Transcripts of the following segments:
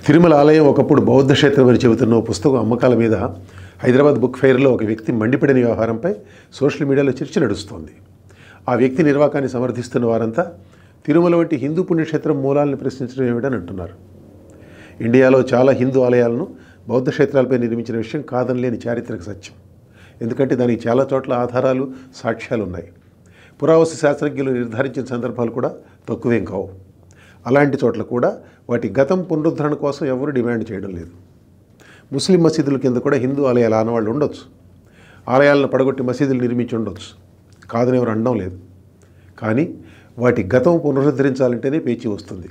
తిరుమల ఆలయం ఒకప్పుడు బౌద్ధ క్షేత్రమని చెబుతున్న ఓ పుస్తకం అమ్మకాల మీద హైదరాబాద్ బుక్ ఫెయిర్లో ఒక వ్యక్తి మండిపడిన వ్యవహారంపై సోషల్ మీడియాలో చర్చ నడుస్తోంది. ఆ వ్యక్తి నిర్వాకాన్ని సమర్థిస్తున్న వారంతా తిరుమల వంటి హిందూ పుణ్యక్షేత్రం మూలాలను ప్రశ్నించడం ఏమిటని అంటున్నారు. ఇండియాలో చాలా హిందూ ఆలయాలను బౌద్ధ క్షేత్రాలపై నిర్మించిన విషయం కాదనలేని చారిత్రక సత్యం. ఎందుకంటే దానికి చాలా చోట్ల ఆధారాలు, సాక్ష్యాలు ఉన్నాయి. పురావస్తు శాస్త్రజ్ఞులు నిర్ధారించిన సందర్భాలు కూడా తక్కువేం కావు. అలాంటి చోట్ల కూడా వాటి గతం పునరుద్ధరణ కోసం ఎవరు డిమాండ్ చేయడం లేదు. ముస్లిం మసీదుల కింద కూడా హిందూ ఆలయాల ఆనవాళ్ళు ఉండొచ్చు. ఆలయాలను పడగొట్టి మసీదులు నిర్మించి ఉండొచ్చు, కాదని ఎవరు అనడం లేదు. కానీ వాటి గతం పునరుద్ధరించాలంటేనే పేచీ వస్తుంది.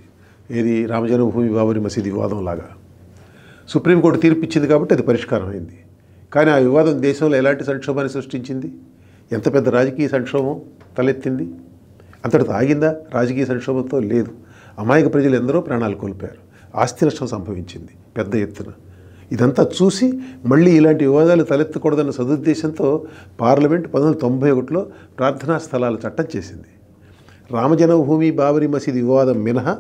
ఏది రామజన్మభూమి బాబరీ మసీదు వివాదం లాగా. సుప్రీంకోర్టు తీర్పు ఇచ్చింది కాబట్టి అది పరిష్కారం అయింది. కానీ ఆ వివాదం దేశంలో ఎలాంటి సంక్షోభాన్ని సృష్టించింది? ఎంత పెద్ద రాజకీయ సంక్షోభం తలెత్తింది? అంతటితో ఆగిందా? రాజకీయ సంక్షోభంతో లేదు. అమాయక ప్రజలు ఎందరో ప్రాణాలు కోల్పోయారు. ఆస్తి నష్టం సంభవించింది పెద్ద ఎత్తున. ఇదంతా చూసి మళ్ళీ ఇలాంటి వివాదాలు తలెత్తకూడదన్న సదుద్దేశంతో పార్లమెంట్ 1991లో ప్రార్థనా స్థలాల చట్టం చేసింది. రామజన్మభూమి బాబరీ మసీదు వివాదం మినహా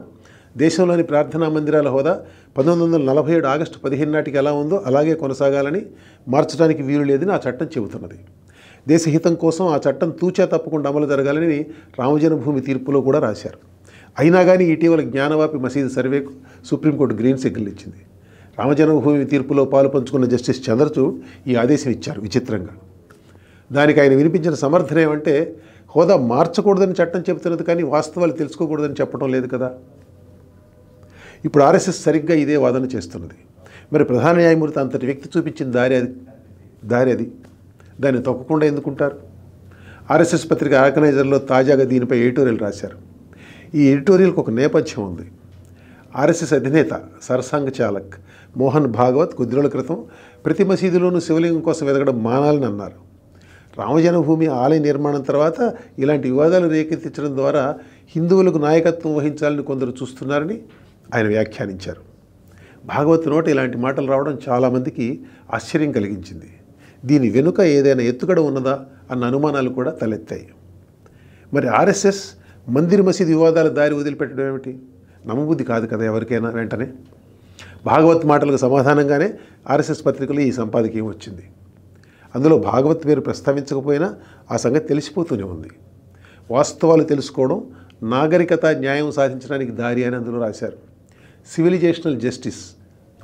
దేశంలోని ప్రార్థనా మందిరాల హోదా 1947 ఆగస్టు 15 నాటికి ఎలా ఉందో అలాగే కొనసాగాలని మార్చడానికి వీలు లేదని ఆ చట్టం చెబుతున్నది. దేశహితం కోసం ఆ చట్టం తూచా తప్పకుండా అమలు జరగాలని రామజన్మభూమి తీర్పులో కూడా రాశారు. అయినా కానీ ఇటీవల జ్ఞానవాపి మసీదు సర్వేకు సుప్రీంకోర్టు గ్రీన్ సిగ్నల్ ఇచ్చింది. రామజన్మభూమి తీర్పులో పాలు పంచుకున్న జస్టిస్ చంద్రచూడ్ ఈ ఆదేశం ఇచ్చారు విచిత్రంగా. దానికి ఆయన వినిపించిన సమర్థన ఏమంటే, హోదా మార్చకూడదని చట్టం చెబుతున్నది కానీ వాస్తవాలు తెలుసుకోకూడదని చెప్పడం లేదు కదా. ఇప్పుడు ఆర్ఎస్ఎస్ సరిగ్గా ఇదే వాదన చేస్తున్నది. మరి ప్రధాన న్యాయమూర్తి అంతటి వ్యక్తి చూపించిన దారి అది. దాన్ని తొక్కకుండా ఎందుకుంటారు? ఆర్ఎస్ఎస్ పత్రిక ఆర్గనైజర్లో తాజాగా దీనిపై ఎడిటోరియల్ రాశారు. ఈ ఎడిటోరియల్కి ఒక నేపథ్యం ఉంది. ఆర్ఎస్ఎస్ అధినేత సర్సంఘ్ చాలక్ మోహన్ భాగవత్ కొద్ది రోజుల క్రితం ప్రతి మసీదులోనూ శివలింగం కోసం ఎదగడం మానాలని అన్నారు. రామజన్మభూమి ఆలయ నిర్మాణం తర్వాత ఇలాంటి వివాదాలు రేకెత్తించడం ద్వారా హిందువులకు నాయకత్వం వహించాలని కొందరు చూస్తున్నారని ఆయన వ్యాఖ్యానించారు. భాగవత్ నోట ఇలాంటి మాటలు రావడం చాలామందికి ఆశ్చర్యం కలిగించింది. దీని వెనుక ఏదైనా ఎత్తుగడ ఉన్నదా అన్న అనుమానాలు కూడా తలెత్తాయి. మరి ఆర్ఎస్ఎస్ మందిర్ మసీదు వివాదాల దారి వదిలిపెట్టడం ఏమిటి? నమ్మబుద్ధి కాదు కదా ఎవరికైనా. వెంటనే భాగవత్ మాటలకు సమాధానంగానే ఆర్ఎస్ఎస్ పత్రికలో ఈ సంపాదకీయం వచ్చింది. అందులో భాగవత్ పేరు ప్రస్తావించకపోయినా ఆ సంగతి తెలిసిపోతూనే ఉంది. వాస్తవాలు తెలుసుకోవడం నాగరికత న్యాయం సాధించడానికి దారి అని అందులో రాశారు. సివిలైజేషనల్ జస్టిస్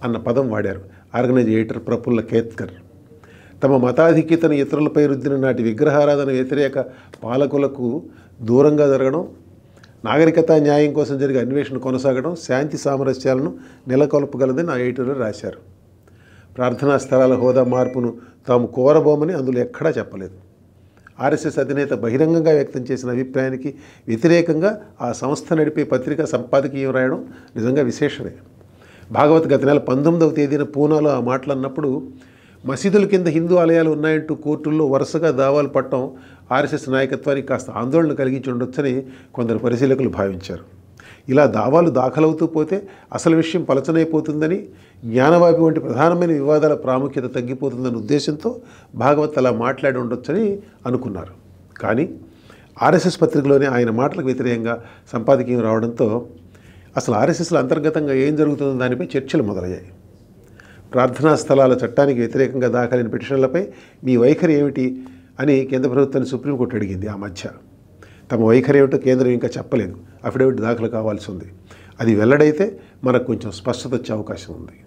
అన్న పదం వాడారు ఆర్గనైజేటర్ ప్రఫుల్ల కేత్కర్. తమ మతాధిక్యతను ఇతరులపై రుద్దిన నాటి విగ్రహారాధన వ్యతిరేక పాలకులకు దూరంగా జరగడం, నాగరికత న్యాయం కోసం జరిగే అన్వేషణ కొనసాగడం శాంతి సామరస్యాలను నెలకొల్పగలదని ఆ ఎడిటోరియల్ రాశారు. ప్రార్థనా స్థలాల హోదా మార్పును తాము కోరబోమని అందులో ఎక్కడా చెప్పలేదు. ఆర్ఎస్ఎస్ అధినేత బహిరంగంగా వ్యక్తం చేసిన అభిప్రాయానికి వ్యతిరేకంగా ఆ సంస్థ నడిపే పత్రిక సంపాదకీయం రాయడం నిజంగా విశేషమే. భాగవత్ గత నెల 19వ తేదీన పూనాలో ఆ మాటలు అన్నప్పుడు మసీదుల కింద హిందూ ఆలయాలు ఉన్నాయంటూ కోర్టుల్లో వరుసగా దావాలు పట్టడం ఆర్ఎస్ఎస్ నాయకత్వానికి కాస్త ఆందోళన కలిగించి ఉండొచ్చని కొందరు పరిశీలకులు భావించారు. ఇలా దావాలు దాఖలవుతూ పోతే అసలు విషయం పలచనైపోతుందని, జ్ఞానవాపి వంటి ప్రధానమైన వివాదాల ప్రాముఖ్యత తగ్గిపోతుందన్న ఉద్దేశంతో భాగవత్ అలా మాట్లాడి ఉండొచ్చని అనుకున్నారు. కానీ ఆర్ఎస్ఎస్ పత్రికలోనే ఆయన మాటలకు వ్యతిరేకంగా సంపాదకీయం రావడంతో అసలు ఆర్ఎస్ఎస్లో అంతర్గతంగా ఏం జరుగుతుందో దానిపై చర్చలు మొదలయ్యాయి. ప్రార్థనా స్థలాల చట్టానికి వ్యతిరేకంగా దాఖలైన పిటిషన్లపై మీ వైఖరి ఏమిటి అని కేంద్ర ప్రభుత్వాన్ని సుప్రీంకోర్టు అడిగింది. ఆ మధ్య తమ వైఖరి ఏమిటో కేంద్రం ఇంకా చెప్పలేదు. అఫిడవిట్ దాఖలు కావాల్సి ఉంది. అది వెల్లడైతే మనకు కొంచెం స్పష్టత వచ్చే అవకాశం ఉంది.